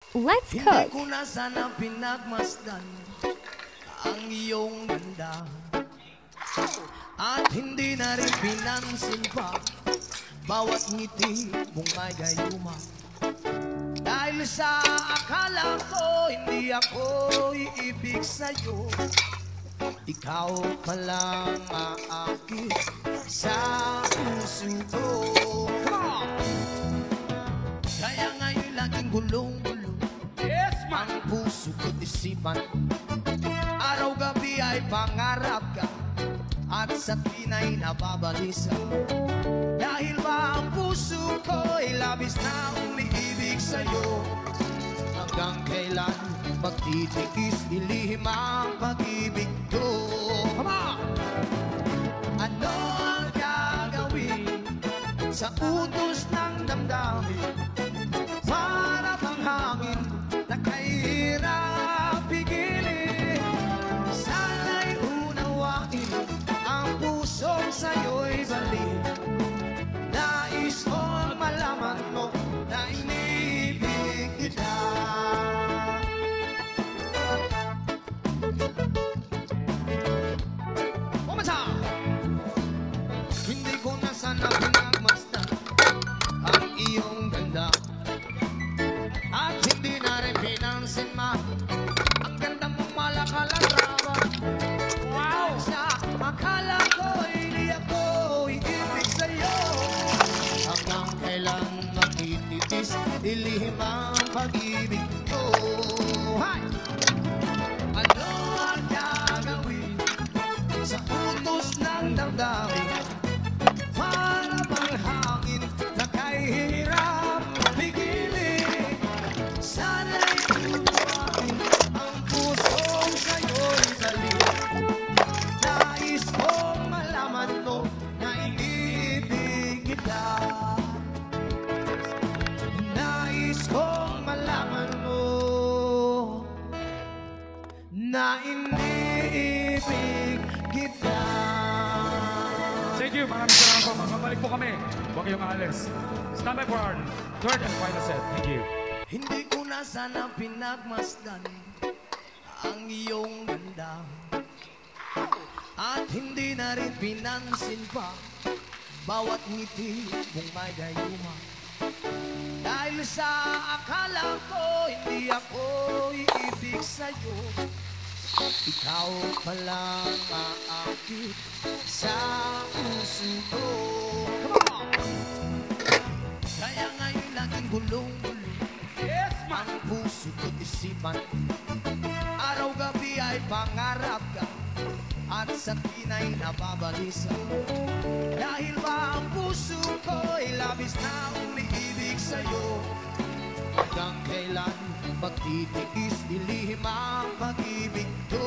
Let's Hindi cook. ko na sana pinagmasdan ang iyong ganda at hindi na rin pinansin pa bawat ngiti mong may gayuma. Dahil sa akala ko hindi ako iibig sa'yo, ikaw pa lang aakit sa puso ko. Kaya ngayon laging gulong-gulong, yes, ang puso ko't isipan. Araw-gabi ay pangarap ka at sa tina'y nababalisa. Dahil ba ang puso ko'y labis na umiibig sa'yo, hanggang kailan magtitikis ilihim ang pag-ibig ko. Ano ang gagawin sa utos ng damdamin? Para bang hangin na kahirap pigilin. Sana'y unawain ang pusong sa'yo'y balik. Nais kong malaman mo na inibig kita. One more time. Hindi ko na sana pinagmasdan ang iyong ganda at hindi na rin pinansin ma ang ganda mong malakalandraba. Wow! Sa akala ko hindi ako iibig sa'yo, hanggang kailan makititis ilihim ang pag-ibig ko. Hi! Ano ang gagawin sa utos ng damdamin? Para bang hangin na kahirap pigilin. Sana'y tuwain ang pusong sa'yo'y dali. Nais kong malaman mo na inibig kita. Nais kong malaman mo na inibig kita. Thank you. Maraming salamat po. Magbalik po kami. Huwag kayong aalis. Stand by for our third and final set. Thank you. Hindi ko na sana pinagmasdan ang iyong ganda at hindi na rin pinansin pa bawat ngiti mong may gayuma. Dahil sa akala ko hindi ako iibig sa'yo, ikaw pa lang aakit sa puso ko. Kaya ngayon laging gulong-gulong, yes, ang puso ko't isipan. Araw-gabi ay pangarap ka at sa tina'y nababalisa. Dahil ba ang puso ko'y labis na umiibig sa'yo, hanggang kailan magtitiis ilihim ang pag-ibig ko.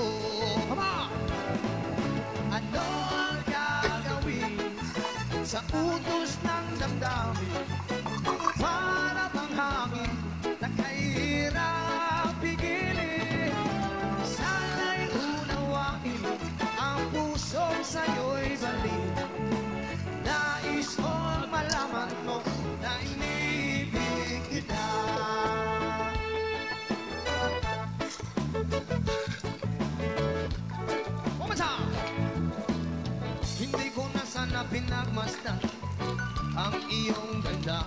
Ano ang gagawin sa utos ng damdamin? Para bang hangin na kahirap pigilin. Sana'y unawain ang pusong sa'yo'y balik. Nais kong malaman mo na inibig kita. One more time. Hindi ko na sana pinagmasdan ang iyong ganda